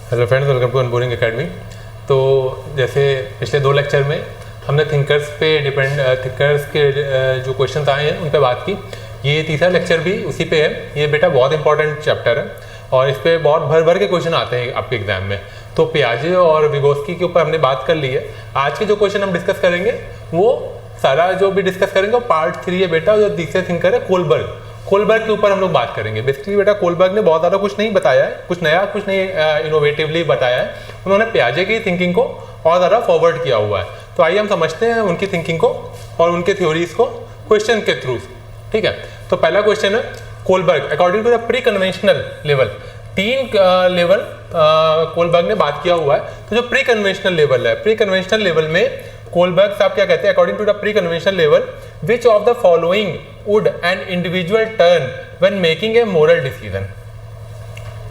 Hello friends, welcome to Unboring Academy. तो जैसे पिछले 2 लेक्चर में हमने थिंकर्स के जो क्वेश्चन आए हैं उन पे बात की। ये तीसरा लेक्चर भी उसी पे है। ये बेटा बहुत इंपॉर्टेंट चैप्टर है और इस पे बहुत भर भर के क्वेश्चन आते हैं आपके एग्जाम में। तो पियाजे और विगोस्की के ऊपर हमने बात कर ली है। आज के जो क्वेश्चन हम डिस्कस करेंगे वो सारा जो भी डिस्कस करेंगे वो पार्ट 3 है बेटा। जो तीसरे थिंकर है कोलबर्ग के ऊपर हम लोग बात करेंगे। बेसिकली बेटा कोलबर्ग ने बहुत ज़्यादा कुछ नहीं बताया है, कुछ नया इनोवेटिवली बताया है। उन्होंने पियाजे की थिंकिंग को और ज़्यादा फॉरवर्ड किया हुआ है। तो आइए हम समझते हैं उनकी थिंकिंग को और उनके थ्योरीज को क्वेश्चन के थ्रू। ठीक है, तो पहला क्वेश्चन है Kohlberg according to the pre conventional level. 3 level Kohlberg ने बात किया हुआ है। तो जो प्री कन्वेंशनल लेवल है, प्री कन्वेंशनल लेवल में कोलबर्ग साहब क्या कहते हैं, according to the pre conventional level which of the following would an individual turn when making a moral decision.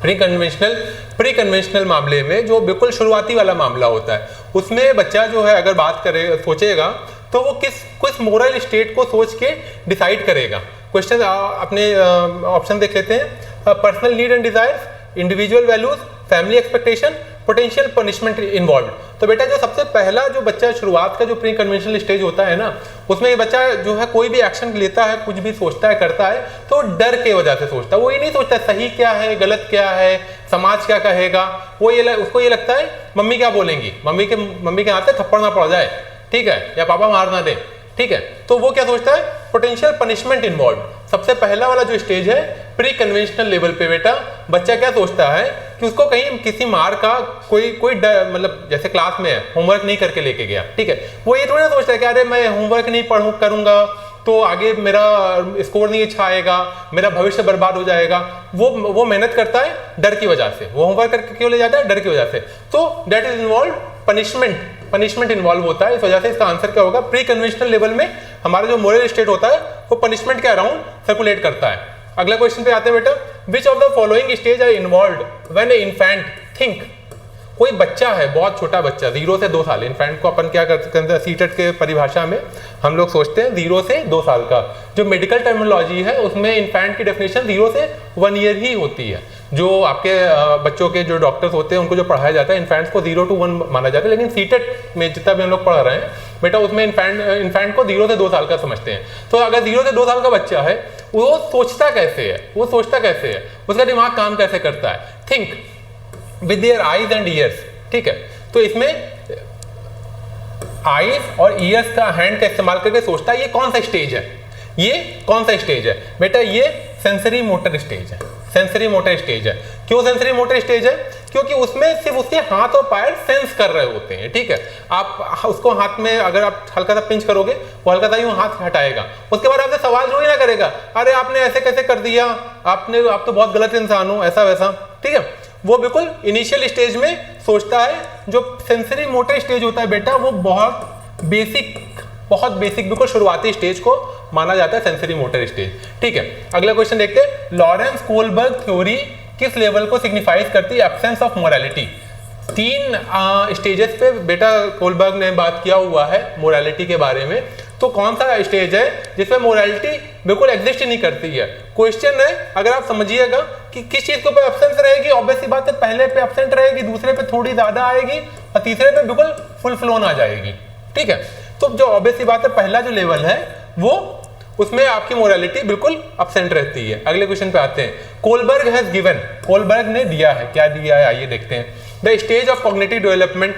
Pre conventional मामले में जो बिल्कुल शुरुआती वाला मामला होता है उसमें बच्चा जो है अगर बात करे सोचेगा तो वो किस मोरल स्टेट को सोच के डिसाइड करेगा। क्वेश्चन अपने ऑप्शन देख लेते हैं। Personal need and desires, individual values, family expectation, potential punishment involve. तो बेटा जो सबसे पहला जो बच्चा शुरुआत का जो प्री कन्वेंशनल स्टेज होता है ना, उसमें ये बच्चा जो है कोई भी एक्शन लेता है, कुछ भी सोचता है, करता है तो डर के वजह से सोचता है। वो ये नहीं सोचता सही क्या है, गलत क्या है, समाज क्या कहेगा। उसको ये लगता है मम्मी क्या बोलेंगी, मम्मी के हाथ से थप्पड़ ना पड़ जाए, ठीक है, या पापा मार ना दे, ठीक है। तो वो क्या सोचता है, पोटेंशियल पनिशमेंट इन्वॉल्व। सबसे पहला वाला जो स्टेज है प्री कन्वेंशनल लेवल पे बेटा बच्चा क्या सोचता है कि उसको कहीं किसी मार का कोई मतलब जैसे क्लास में है होमवर्क नहीं करके लेके गया, ठीक है, वो ये थोड़ा ना सोचता है कि अरे मैं होमवर्क नहीं करूंगा तो आगे मेरा स्कोर नहीं अच्छा आएगा, मेरा भविष्य बर्बाद हो जाएगा। वो मेहनत करता है डर की वजह से। वो होमवर्क करके क्यों ले जाता है, डर की वजह से। तो that is involve punishment involve होता है। इस वजह से इसका आंसर क्या होगा, प्री कन्वेंशनल लेवल में हमारा जो मोरल स्टेट होता है वो पनिशमेंट के अराउंड सर्कुलेट करता है। अगला क्वेश्चन पे आते हैं बेटा, which of the following stage are involved when a infant think. कोई बच्चा है, बहुत छोटा बच्चा, 0 से 2 साल। इन्फेंट को अपन क्या करते हैं, सीटेट के परिभाषा में हम लोग सोचते हैं 0 से 2 साल का। जो मेडिकल टर्मिनोलॉजी है उसमें इन्फेंट की डेफिनेशन 0 से 1 ईयर ही होती है। जो आपके बच्चों के जो डॉक्टर्स होते हैं उनको जो पढ़ाया जाता है इन्फेंट्स को 0 to 1 माना जाता है। लेकिन सीटेट में जितना भी हम लोग पढ़ रहे हैं बेटा उसमें इन्फेंट को 0 से 2 साल का समझते हैं। तो अगर 0 से 2 साल का बच्चा है वो सोचता कैसे है, उसका दिमाग काम कैसे करता है, think with their eyes and years, ठीक है। तो इसमें आईज और ईयर्स का हैंड का इस्तेमाल करके सोचता है। ये कौन सा स्टेज है बेटा, ये सेंसरी मोटर स्टेज है। क्यों सेंसरी मोटर स्टेज है, क्योंकि उसमें सिर्फ उसके हाथ और पैर सेंस कर रहे होते हैं, ठीक है। आप उसको हाथ में अगर आप हल्का सा पिंच करोगे वो हल्का सा यूं हाथ हटाएगा, उसके बाद आपसे सवाल जो ही ना करेगा, अरे आपने ऐसे कैसे कर दिया, आप तो बहुत गलत इंसान हो, ऐसा वैसा, ठीक है। वो बिल्कुल इनिशियल स्टेज में सोचता है। जो सेंसरी मोटर स्टेज होता है बेटा वो बहुत बेसिक बिल्कुल शुरुआती स्टेज को माना जाता है, सेंसरी मोटर स्टेज, ठीक है। अगला क्वेश्चन देखते हैं, लॉरेंस कोलबर्ग थ्योरी किस लेवल को सिग्निफाइज करती है, एब्सेंस ऑफ मोरालिटी। 3 स्टेजेस पे बेटा कोलबर्ग ने बात किया हुआ है मोरालिटी के बारे में। तो कौन सा स्टेज है जिसमें मोरालिटी बिल्कुल एग्जिस्ट ही नहीं करती है। क्वेश्चन है, अगर आप समझिएगा कि किस चीज के ऊपर एब्सेंस रहेगी, ऑब्वियस सी बात है पहले पे एब्सेंट रहेगी, दूसरे पे थोड़ी ज्यादा आएगी और तीसरे पे बिल्कुल फुल फ्लोन आ जाएगी, ठीक है। तो जो ऑब्वियस सी बात है पहला जो लेवल है वो उसमें आपकी मोरालिटी बिल्कुल एब्सेंट रहती है। अगले क्वेश्चन पे आते हैं, कोलबर्ग ने दिया है, क्या दिया है आइए देखते हैं। The stage of cognitive development,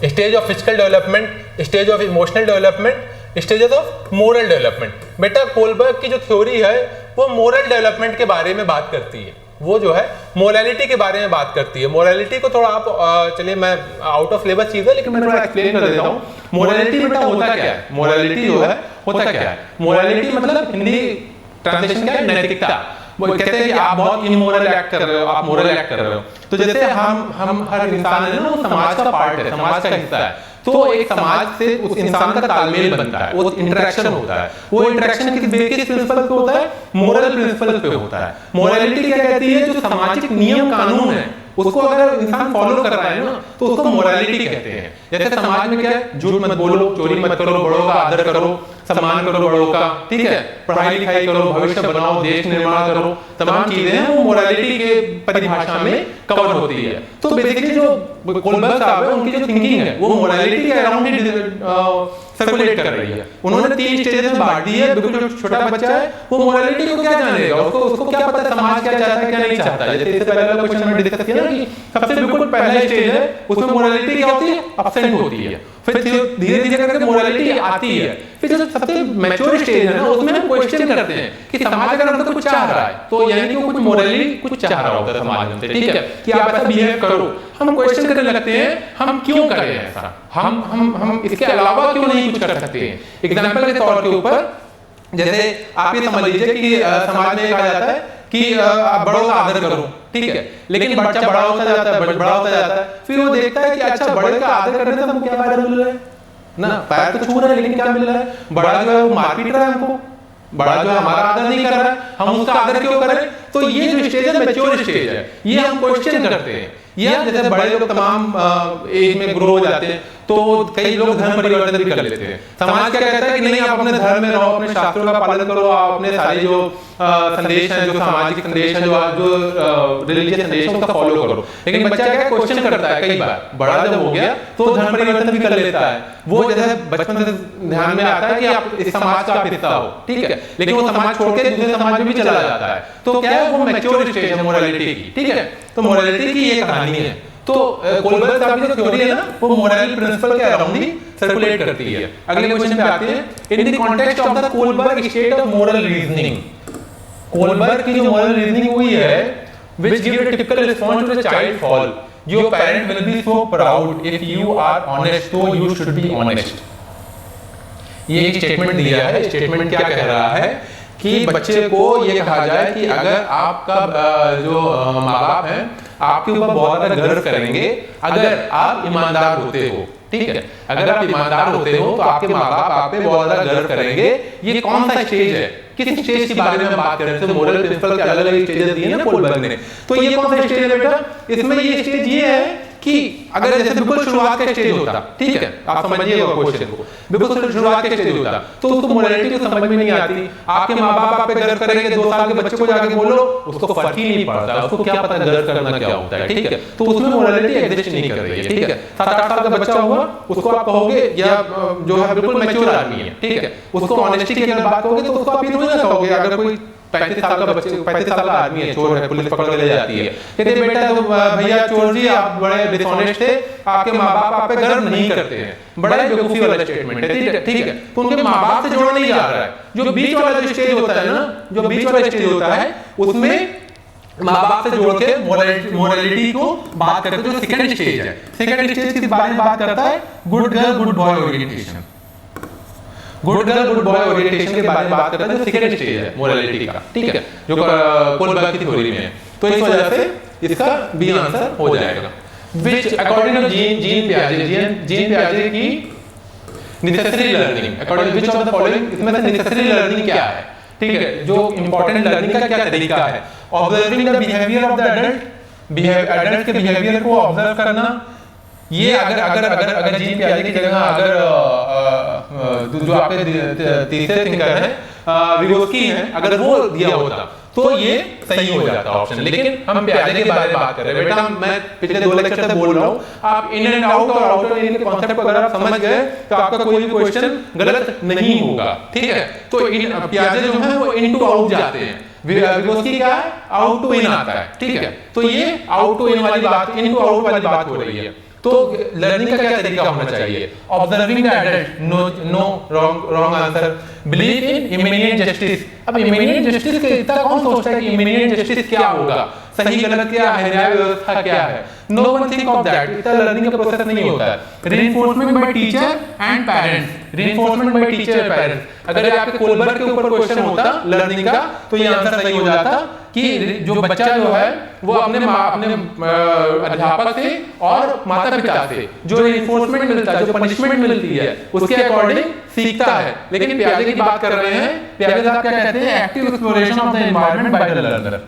stage of physical development, stage of emotional development, stages of moral development. बेटा कोलबर्ग की जो थ्योरी है वो मोरल डेवलपमेंट के बारे में बात करती है, वो जो है मोरालिटी के बारे में बात करती है। मोरालिटी को थोड़ा आप चलिए, मैं आउट ऑफ सिलेबस चीज है लेकिन मैं थोड़ा एक्सप्लेन कर देता हूँ। मोरालिटी बेटा होता क्या है, मोरालिटी जो है होता क्या है, मोरालिटी मतलब हिंदी ट्रांसलेशन क्या है, नैतिकता। वो कहते हैं कि आप बहुत इमोरल एक्ट कर रहे हो, आप मोरल एक्ट कर रहे हो। तो जैसे हम हर इंसान है ना, वो समाज का पार्ट है, समाज का हिस्सा है। तो एक समाज से उस इंसान का तालमेल बनता है, वो इंटरेक्शन होता है। वो इंटरेक्शन किस प्रिंसिपल पे होता है, मोरल प्रिंसिपल पे होता है। मोरालिटी क्या कहती है, जो सामाजिक नियम कानून है उसको अगर इंसान फॉलो कर रहा है ना तो उसको मोरालिटी कहते हैं। जैसे समाज में क्या है, झूठ मत बोलो, चोरी मत करो, बड़ों का आदर करो, सम्मान करो बड़ों का, ठीक है, पढ़ाई लिखाई करो, भविष्य बनाओ, देश निर्माण करो, तमाम चीजें हैं वो मोरालिटी के परिभाषा में कवर होती है। तो बेसिकली जो कोलबर्ग साहब है उनकी जो थिंकिंग है वो मोरालिटी के अराउंड ही सर्कुलेट कर रही है। उन्होंने 3 स्टेज में बांट दी है। बिल्कुल जो छोटा बच्चा है वो मोरालिटी को क्या जानेगा, उसको क्या पता समाज क्या चाहता है क्या नहीं चाहता है। जैसे इससे पहले वाला क्वेश्चन हमने डिस्कस किया ना कि सबसे बिल्कुल पहला स्टेज है उसमें मोरालिटी क्या होती है, अब्सेंट होती है, फिर धीरे धीरे करके मोरालिटी आती है। फिर जो सबसे मैच्योर स्टेज है ना उसमें हम क्वेश्चन करते हैं कि समाज अगर हमसे कुछ चाह रहा है तो यानी कि वो कुछ मोरली कुछ चाह रहा होता है समाज हमसे, ठीक है, कि आप ऐसा बिहेव करो। हम क्वेश्चन करने लगते हैं हम क्यों करें ऐसा, हम इसके अलावा क्यों नहीं कुछ कर सकते हैं। एग्जाम्पल के तौर के ऊपर जैसे आप ये समझ लीजिए कि समाज में कहा जाता है कि आप बड़ों का आदर करो, ठीक है, लेकिन बच्चा बड़ा होता जाता है, बड़ा होता जाता है, फिर वो देखता है कि अच्छा बड़े का आदर करने से हमको क्या फायदा मिल रहा है ना, पैर तो छू रहा है लेकिन क्या मिल रहा है, बड़ा जो है वो मार पीट रहा है हमको, बड़ा जो है हमारा आदर नहीं कर रहा है, हम उसका आदर क्यों करें। तो ये जो स्टेज है मैच्योर स्टेज है, ये हम क्वेश्चन करते हैं। या जैसे बड़े लोग तमाम एज में ग्रो हो जाते हैं तो कई लोग धर्म परिवर्तन भी कर लेते हैं। समाज क्या कहता है कि नहीं आप अपने धर्म में रहो, अपने शास्त्रों का पालन करो, आप अपने सारे जो संदेश हैं, जो सामाजिक संदेश हैं, जो रिलीजियस संदेश है उसका फॉलो करो। लेकिन बच्चा क्या क्वेश्चन करता है कई बार, बड़ा जब हो गया तो धर्म परिवर्तन भी कर लेता है। वो जैसे बचपन से ध्यान में आता है कि आप इस समाज का हिस्सा हो, ठीक है, लेकिन वो समाज छोड़ के दूसरे समाज में भी चला जाता है। तो क्या है वो मैच्योर स्टेज है मोरालिटी की, ठीक है। तो मोरालिटी की ये कहानी है। तो कोलबर्ग साहब की जो थ्योरी है ना वो मोरल प्रिंसिपल के अराउंड ही सर्कुलेट करती है। अगले क्वेश्चन पे आते हैं, in the context of the Kohlberg state of moral reasoning. Kohlberg की जो मोरल रीजनिंग हुई है which give a typical response to the child fall, your parent will be so proud if you are honest, so you should be honest। ये एक statement दिया है। Statement क्या कह रहा है कि बच्चे को ये कहा जाए कि अगर आपका जो माँ बाप है आपके ऊपर बहुत ज्यादा गर्व करेंगे अगर आप ईमानदार होते हो, ठीक है, अगर आप ईमानदार होते हो तो आपके माँ बाप आप पे बहुत ज्यादा गर्व करेंगे। ये कौन सा स्टेज है, किस स्टेज के बारे में हम बात कर रहे हैं। मोरल प्रिंसिपल के अलग अलग स्टेजेस दिए ना कोलबर्ग ने, तो ये कौन सा स्टेज है बेटा, इसमें ये स्टेज ये है कि अगर जैसे बिल्कुल शुरुआत का स्टेज होता, ठीक है, आप समझिएगा क्वेश्चन को, बिल्कुल शुरुआत का स्टेज होता तो उसको मोरालिटी तो समझ में नहीं आती। आपके माँ बाप आप पे गर्व करेंगे, 2 साल के बच्चे को जाके बोलो उसको फर्क ही नहीं पड़ता, उसको क्या पता गर्व करना क्या होता है, ठीक है। तो उसमें मोरालिटी एग्जिस्ट नहीं कर रही है, ठीक है। 7-8 साल का बच्चा हुआ उसको आप कहोगे या जो है बिल्कुल मैच्योर आदमी है, ठीक है, उसको ऑनेस्टी की अगर बात करोगे तो उसको आप ये नहीं कहोगे। अगर कोई 35 साल का बच्चे 35 साल का आदमी है, चोर है, पुलिस पकड़ के ले जाती है, कहते बेटा तो भैया चोर जी आप बड़े डिसऑनेस्ट थे, आपके माँ बाप आप पे गर्व नहीं करते हैं, बड़ा बेवकूफी वाला स्टेटमेंट है, ठीक है। तो उनके माँ बाप से जोड़ा नहीं जा रहा है। जो बीच वाला जो स्टेज होता है ना, जो बीच वाला स्टेज होता है उसमें माँ बाप से जोड़ के मोरालिटी को बात करते हैं। जो सेकंड स्टेज है, सेकंड स्टेज किस बारे में बात करता है, good girl good boy orientation. Good girl good boy orientation के बारे में बात करता है जो सेकंड स्टेज है मोरालिटी का, ठीक है, जो कोलबर्ग की थ्योरी में है। तो इस वजह से इसका बी आंसर हो जाएगा। व्हिच अकॉर्डिंग टू जीन पियाजे की necessary learning, according which of the following, इसमें से नेसेसरी लर्निंग क्या है, ठीक है, जो इंपॉर्टेंट लर्निंग का क्या तरीका है। Observing the behaviour of the adult के बिहेवियर को ऑब्जर्व करना। ये अगर जीन पियाजे की जगह अगर जो आपके तीसरे थिंकर हैं विगोस्की हैं, अगर वो दिया होता तो ये सही हो जाता ऑप्शन। लेकिन हम पियाजे के बारे में बात कर रहे हैं बेटा, मैं पिछले 2 लेक्चर से बोल रहा हूँ, आप इन एंड आउट और आउटर इन के कॉन्सेप्ट को अगर आप समझ गए तो आपका कोई भी क्वेश्चन गलत नहीं होगा, ठीक है। तो पियाजे जो है वो इन टू आउट जाते हैं, विगोस्की क्या है, आउट टू इन आता है, ठीक है। तो ये आउट टू इन वाली बात, इन टू आउट वाली बात हो रही है। तो लर्निंग का क्या तरीका होना चाहिए, observing the adult, no wrong answer. Believe in immediate justice. अब इमीडिएट जस्टिस के इतना कौन सोचता है कि इमीडिएट जस्टिस क्या होगा, सही गलत क्या है, न्याय व्यवस्था क्या है। No one think of that, इतना लर्निंग का प्रोसेस नहीं होता है। Reinforcement by teacher and parents, reinforcement by teacher and parents. अगर आपके कोलबर्ग के ऊपर क्वेश्चन होता लर्निंग का तो ये आंसर सही हो जाता कि जो बच्चा जो है वो अपने अध्यापक से और माता पिता से जो रीइंफोर्समेंट मिलता है, जो पनिशमेंट मिलती है उसके अकॉर्डिंग सीखता है। लेकिन पियाजे की बात कर रहे हैं, पियाजे साहब क्या कहते हैं, active exploration of the environment by the learner.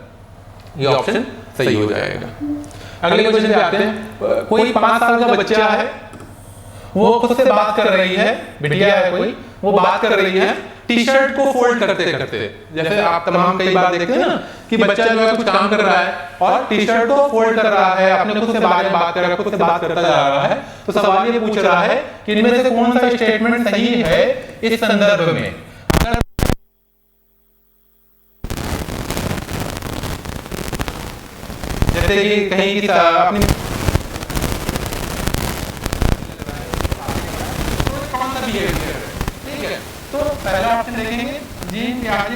ये ऑप्शन सही हो जाएगा। अगले क्वेश्चन पे आते हैं। कोई 5 साल का बच्चा है, वो खुद से बात कर रही है, बिटिया है कोई, वो बात कर रही है टी शर्ट को फोल्ड करते करते। जैसे आप तमाम कई बार देखते हैं ना कि बच्चा जो है कुछ काम कर रहा है और टी शर्ट को फोल्ड कर रहा है, अपने खुद से बारे में बात कर रहा है, खुद से बात करता जा रहा है। तो सवाल ये पूछ रहा है कि इनमें से कौन सा स्टेटमेंट सही है इस संदर्भ में। जैसे कि कहीं की अपनी ठीक है, तो पहला ऑप्शन देखेंगे जीन प्याजे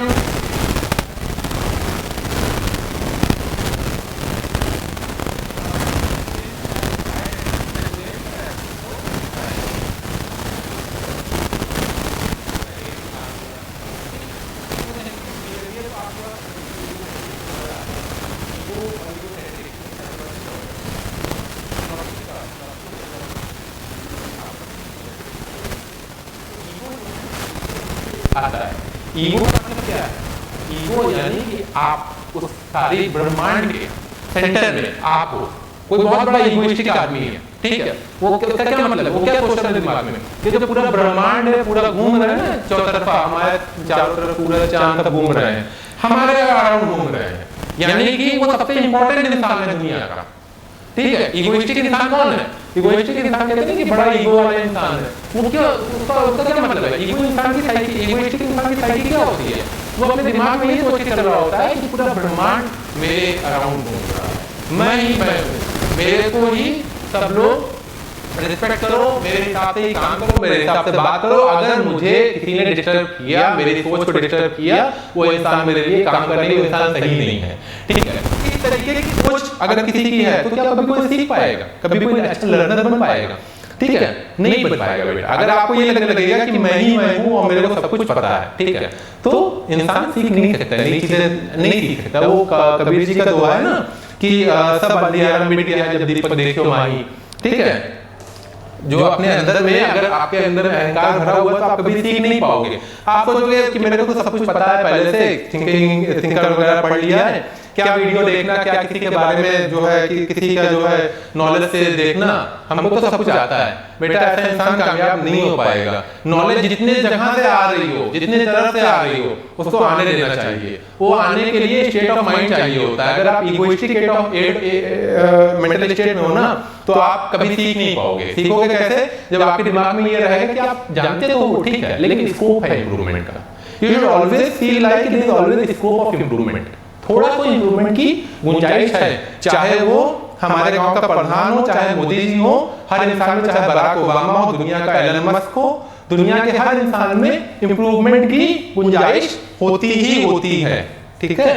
आता है। ईगो का मतलब क्या है? ईगो यानी कि आप उस सारी ब्रह्मांड के सेंटर में आप हो। कोई बहुत बड़ा ईगोइस्टिक आदमी है, ठीक है, वो उसका क्या मतलब है, वो क्या सोच रहा है दिमाग में कि जो पूरा ब्रह्मांड है पूरा घूम रहा है ना चौतरफा, हमारे चारों तरफ पूरा चांद तक घूम रहे हैं, हमारे अराउंड घूम रहे हैं, यानी कि वो सबसे इंपॉर्टेंट इंसान है दुनिया का। ठीक है, इगोइस्टिक इंसान कौन है? इगोइस्टिक इंसान कहते हैं कि बड़ा ईगो वाला इंसान है। वो क्या उसका क्या मतलब है? ईगो इंसान की साइकी, इगोइस्टिक इंसान की साइकी क्या होती है? वो अपने दिमाग में ये सोच के चल रहा होता है कि पूरा ब्रह्मांड मेरे अराउंड घूम रहा है, मैं ही मैं हूँ, मेरे को ही सब लोग रिस्पेक्ट करो, मेरे हिसाब से ही काम करो, मेरे हिसाब से बात करो। अगर मुझे किसी ने डिस्टर्ब किया, मेरी सोच को डिस्टर्ब किया, वो इंसान मेरे लिए काम करने के इंसान सही नहीं है। ठीक है, इस तरीके की सोच अगर किसी की है तो क्या कभी कोई सीख पाएगा? कभी कोई अच्छा लर्नर बन पाएगा? ठीक है, नहीं बन पाएगा बेटा। अगर आपको ये लगने लगेगा कि मैं ही मैं हूँ और मेरे को सब कुछ पता है, ठीक है, तो इंसान सीख नहीं सकता, नई चीजें नहीं सीख सकता। वो कबीर जी का दुआ है ना कि सब अंधियारा मिट गया जब दीपक देखो माही। ठीक है, जो अपने अंदर में, अगर आपके अंदर में अहंकार भरा हुआ तो आप कभी सीख नहीं पाओगे। आप सोचोगे कि मेरे को तो सब कुछ पता है पहले से, थिंकर वगैरह पढ़ लिया है, क्या वीडियो देखना, क्या किसी के बारे में जो है कि किसी का जो है नॉलेज से देखना, हमको तो सब कुछ आता है। बेटा ऐसा इंसान कामयाब नहीं हो पाएगा। नॉलेज जितने जहां से आ रही हो, जितने तरफ से आ रही हो, उसको आने देना चाहिए। वो आने के लिए स्टेट ऑफ माइंड चाहिए होता है। अगर आप egoistic state of mental state में हो ना तो आप कभी सीख नहीं पाओगे। सीखोगे कैसे? जब आपके दिमाग में ये रहेगा कि आप जानते तो हो, ठीक है, लेकिन स्कोप है इंप्रूवमेंट का। You should always feel like there is always scope of improvement. थोड़ा तो इंप्रूवमेंट की गुंजाइश है, चाहे वो हमारे गांव का प्रधान हो, चाहे मोदी जी हो, हर इंसान में, चाहे बराक ओबामा हो, दुनिया का एलन मस्क हो, दुनिया के हर इंसान में इंप्रूवमेंट की गुंजाइश होती ही होती है। ठीक है,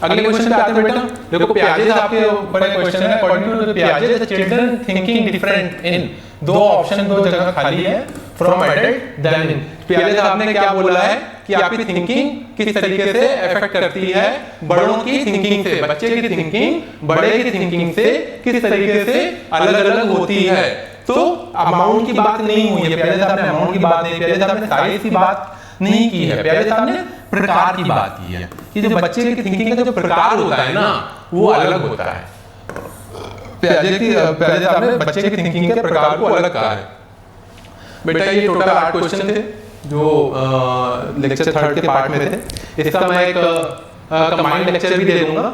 अगले क्वेश्चन पे आते हैं बेटा। देखो प्याजे आपके बड़े क्वेश्चन है। अकॉर्डिंग टू प्याजे the children thinking different in, दो ऑप्शन, दो जगह खाली है, फ्रॉम एडल्ट देन इन। प्याजे साहब ने क्या बोला है कि आपकी थिंकिंग किस तरीके से अफेक्ट करती है बड़ों की थिंकिंग से, बच्चे की थिंकिंग बड़े की थिंकिंग से किस तरीके से अलग अलग होती है। तो अमाउंट की बात नहीं हुई है, प्याजे साहब ने अमाउंट की बात नहीं, प्याजे साहब ने साइज की बात नहीं की है, प्याजे साहब ने प्रकार की बात की है कि जो बच्चे की थिंकिंग का जो प्रकार होता है ना वो अलग होता है। प्याजे साहब ने बच्चे की थिंकिंग के प्रकार को अलग कहा है। बेटा ये टोटल 8 क्वेश्चन थे जो लेक्चर 3 के पार्ट में थे। इसका मैं एक कंबाइंड लेक्चर भी दे दूंगा,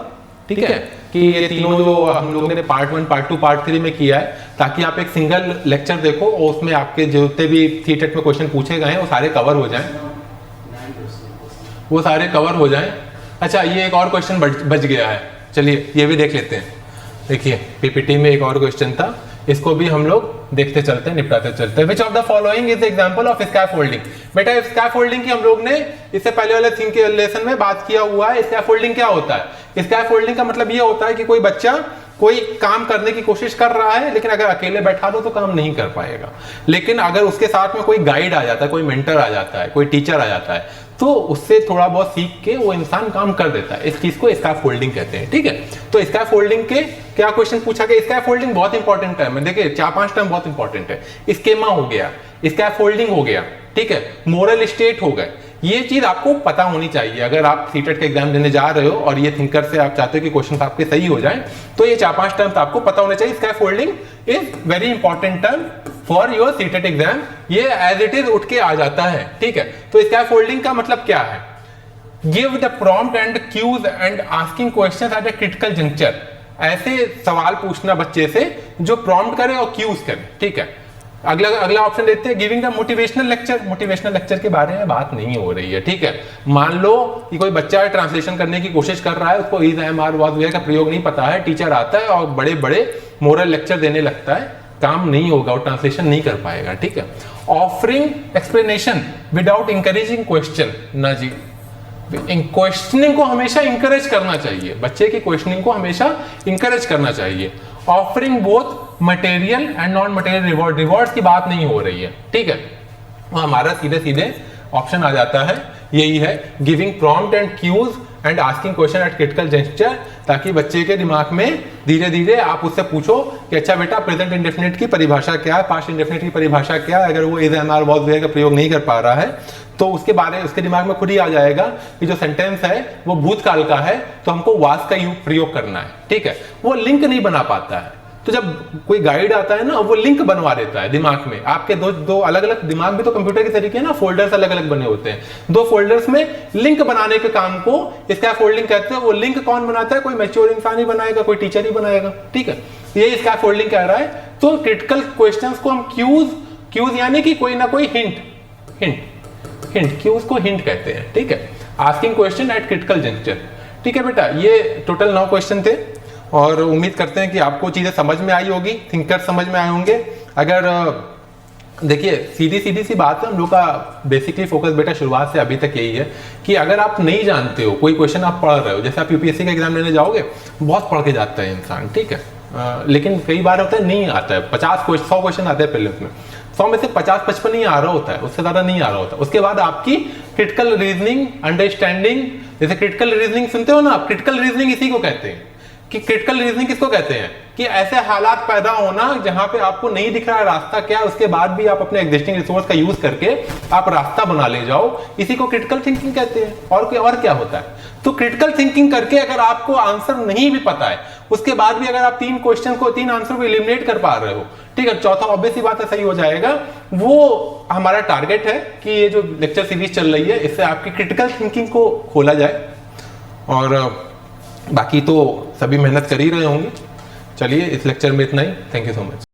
ठीक है, कि ये तीनों जो हम लोग ने पार्ट 1, पार्ट 2, पार्ट 3 में किया है, ताकि आप एक सिंगल लेक्चर देखो और उसमें आपके जितने भी सीटेट में क्वेश्चन पूछे गए हैं वो सारे कवर हो जाएं, वो सारे कवर हो जाएं। अच्छा, ये एक और क्वेश्चन बच गया है, चलिए ये भी देख लेते हैं। देखिए पीपीटी में एक और क्वेश्चन था, इसको भी हम लोग देखते चलते हैं, निपटाते चलते हैं। विच of the following is example of scaffolding. बेटा स्कैफोल्डिंग की हम लोग ने इससे पहले वाले थिंक के लेसन में बात किया हुआ है। स्कैफोल्डिंग क्या होता है? स्कैफोल्डिंग का मतलब ये होता है कि कोई बच्चा कोई काम करने की कोशिश कर रहा है, लेकिन अगर अकेले बैठा दो तो काम नहीं कर पाएगा। लेकिन अगर उसके साथ में कोई गाइड आ जाता है, कोई मेंटर आ जाता है, कोई टीचर आ जाता है, तो उससे थोड़ा बहुत सीख के वो इंसान काम कर देता है। इस चीज को स्कैफोल्डिंग कहते हैं, ठीक है। तो स्कैफोल्डिंग के क्या क्वेश्चन पूछा गया? स्कैफोल्डिंग बहुत इंपॉर्टेंट टर्म है, देखिए 4-5 टर्म बहुत इंपॉर्टेंट है। स्केमा हो गया, स्कैफोल्डिंग हो गया, ठीक है, मोरल स्टेट हो गए। ये चीज आपको पता होनी चाहिए अगर आप सीटेट के एग्जाम देने जा रहे हो और ये थिंकर से आप चाहते हो कि क्वेश्चन आपके सही हो जाए, तो ये 4-5 टर्म आपको पता होने चाहिए। Scaffolding is very important term for your CTET exam, ये एज इट इज उठ के आ जाता है, ठीक है। तो स्कैफोल्डिंग का मतलब क्या है? Give the prompt and cues and asking questions at a critical juncture, ऐसे सवाल पूछना बच्चे से जो प्रॉम्प्ट करे और क्यूज करे, ठीक है। अगला ऑप्शन देते हैं giving the motivational lecture. Motivational lecture के बारे में बात नहीं हो रही है, ठीक है। मान लो कि कोई बच्चा ट्रांसलेशन करने की कोशिश कर रहा है, उसको इज एम आर वाज वेयर का प्रयोग नहीं पता है, टीचर आता है और बड़े बड़े मोरल लेक्चर देने लगता है, काम नहीं होगा, वो ट्रांसलेशन नहीं कर पाएगा, ठीक है। Offering explanation without encouraging question, ना जी, क्वेश्चनिंग को हमेशा इंकरेज करना चाहिए, बच्चे की क्वेश्चनिंग को हमेशा इंकरेज करना चाहिए। Offering both material and non material reward, rewards की बात नहीं हो रही है, ठीक है। तो हमारा सीधे सीधे ऑप्शन आ जाता है, यही है, giving prompt and cues and asking question at critical juncture, ताकि बच्चे के दिमाग में धीरे धीरे आप उससे पूछो कि अच्छा बेटा प्रेजेंट इंडेफिनिट की परिभाषा क्या है, पास्ट इंडेफिनिट की परिभाषा क्या है। अगर वो इज एम आर वाज वेयर का प्रयोग नहीं कर पा रहा है तो उसके दिमाग में खुद ही आ जाएगा कि जो सेंटेंस है वो भूतकाल का है, तो हमको वाज का प्रयोग करना है, ठीक है। वो लिंक नहीं बना पाता है, तो जब कोई गाइड आता है ना, वो लिंक बनवा देता है दिमाग में। आपके दो अलग अलग दिमाग भी तो कंप्यूटर के तरीके ना, फोल्डर्स अलग अलग बने होते हैं, दो फोल्डर्स में लिंक बनाने के काम को स्कैफोल्डिंग कहते हैं। वो लिंक कौन बनाता है? कोई मैच्योर इंसान ही बनाएगा, कोई टीचर ही बनाएगा, ठीक है। ये स्कैफोल्डिंग कह रहा है। तो क्रिटिकल क्वेश्चंस को हम क्यूज यानी कि कोई ना कोई हिंट क्यूज को हिंट कहते हैं, ठीक है। Asking question at critical juncture, ठीक है बेटा। ये टोटल 9 क्वेश्चन थे और उम्मीद करते हैं कि आपको चीजें समझ में आई होगी, थिंकर समझ में आए होंगे। अगर देखिए सीधी सी बात है, हम लोग का बेसिकली फोकस बेटा शुरुआत से अभी तक यही है कि अगर आप नहीं जानते हो, कोई क्वेश्चन आप पढ़ रहे हो, जैसे आप यूपीएससी का एग्जाम लेने जाओगे, बहुत पढ़ के जाता है इंसान, ठीक है। लेकिन कई बार होता है नहीं आता है, 100 क्वेश्चन आते हैं पहले, उसमें 100 में से 50-55 नहीं आ रहा होता है, उससे ज्यादा नहीं आ रहा होता। उसके बाद आपकी क्रिटिकल रीजनिंग, अंडरस्टैंडिंग, जैसे क्रिटिकल रीजनिंग सुनते हो ना आप, क्रिटिकल रीजनिंग इसी को कहते हैं। कि क्रिटिकल रीजनिंग किसको कहते हैं? कि ऐसे हालात पैदा होना जहां पे आपको नहीं दिख रहा है रास्ता क्या, उसके बाद भी आप अपने एग्जिस्टिंग रिसोर्स का यूज करके आप रास्ता बना ले जाओ, इसी को क्रिटिकल थिंकिंग कहते हैं। और क्या होता है? तो क्रिटिकल थिंकिंग करके अगर आपको आंसर नहीं भी पता है, उसके बाद भी अगर आप 3 आंसर को एलिमिनेट कर पा रहे हो, ठीक है, चौथा ऑब्वियस ही बात है सही हो जाएगा। वो हमारा टारगेट है कि ये जो लेक्चर सीरीज चल रही है, इससे आपकी क्रिटिकल थिंकिंग को खोला जाए। और बाकी तो सभी मेहनत कर ही रहे होंगे। चलिए, इस लेक्चर में इतना ही। Thank you so much.